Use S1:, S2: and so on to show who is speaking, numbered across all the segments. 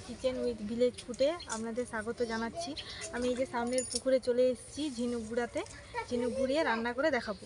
S1: Kitchen with village ফুডে আপনাদের স্বাগত জানাচ্ছি। আমি এই যে সামনের পুকুরে চলে এসেছি ঝিনুক গুঁড়াতে। ঝিনুক গুঁড়িয়ে রান্না করে দেখাবো।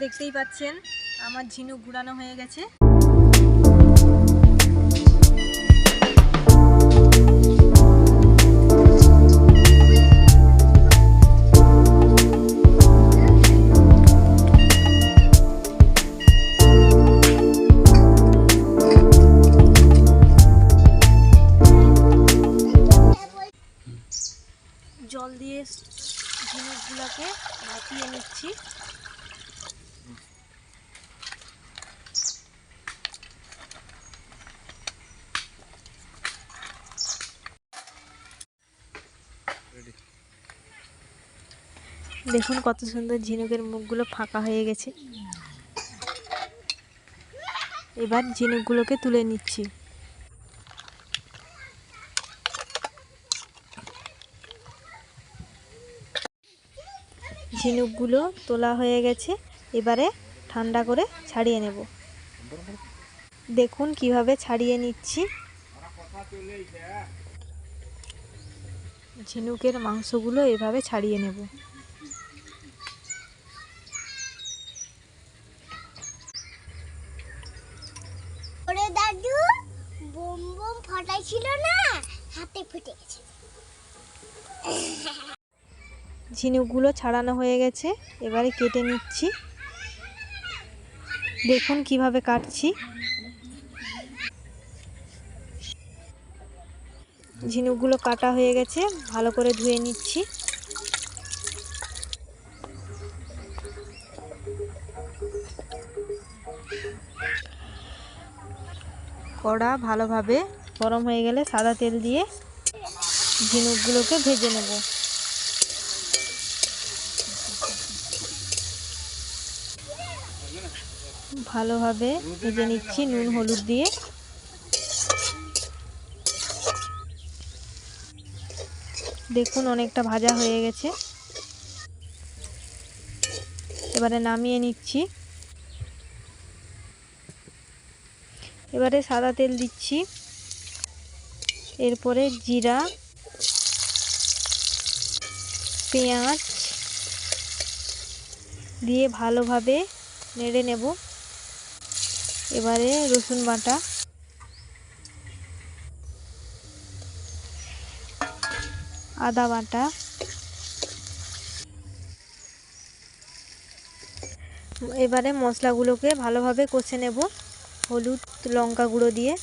S1: দেখতেই পাচ্ছেন আমার ঝিনুক গুঁড়ানো হয়ে গেছে। জল দিয়ে ঝিনুকগুলোকে ভাপিয়ে নিচ্ছি। দেখুন কত সুন্দর ঝিনুকের মুখগুলো ফাঁকা হয়ে গেছে। এবার ঝিনুকগুলোকে তুলে নিচ্ছি। ঝিনুকগুলো তোলা হয়ে গেছে, এবারে ঠান্ডা করে ছাড়িয়ে নেব। দেখুন কিভাবে ছাড়িয়ে নিচ্ছি। ঝিনুকের মাংসগুলো এভাবে ছাড়িয়ে নেব।
S2: ওরে দাদু, বোম বোম ফাটাইছিল না, হাতে ফুটে গেছে।
S1: ঝিনুকগুলো ছাড়ানো হয়ে গেছে, এবারে কেটে নিচ্ছি। দেখুন কিভাবে কাটছি। ঝিনুকগুলো কাটা হয়ে গেছে, ভালো করে ধুয়ে নিচ্ছি। কড়া ভালোভাবে গরম হয়ে গেলে সাদা তেল দিয়ে ঝিনুকগুলোকে ভেজে নেব। ভালোভাবে ভেজে নিচ্ছি নুন হলুদ দিয়ে। দেখুন অনেকটা ভাজা হয়ে গেছে, এবারে নামিয়ে নিচ্ছি। এবারে সাদা তেল দিচ্ছি, এরপরে জিরা, পেঁয়াজ দিয়ে ভালোভাবে নেড়ে নেব। এবারে রসুন বাটা, আদা বাটা, এবারে মশলাগুলোকে ভালোভাবে কষে নেব হলুদ লঙ্কা গুঁড়ো দিয়ে।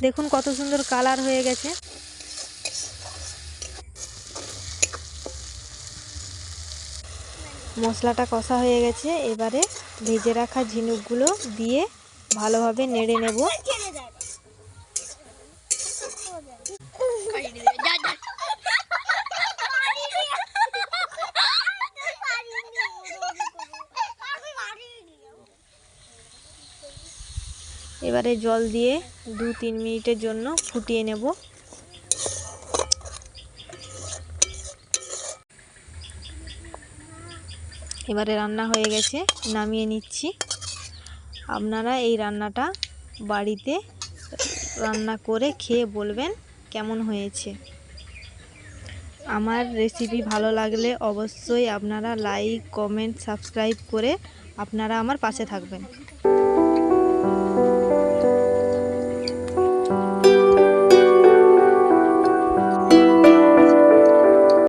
S1: দেখুন কত সুন্দর কালার হয়ে গেছে। মশলাটা কষা হয়ে গেছে, এবারে ভেজে রাখা ঝিনুকগুলো দিয়ে ভালোভাবে নেড়ে নেব। এবারে জল দিয়ে 2-3 মিনিটের জন্য ফুটিয়ে নেব। এবারে রান্না হয়ে গেছে, নামিয়ে নিচ্ছি। আপনারা এই রান্নাটা বাড়িতে রান্না করে খেয়ে বলবেন কেমন হয়েছে। আমার রেসিপি ভালো লাগলে অবশ্যই আপনারা লাইক, কমেন্ট, সাবস্ক্রাইব করে আপনারা আমার পাশে থাকবেন।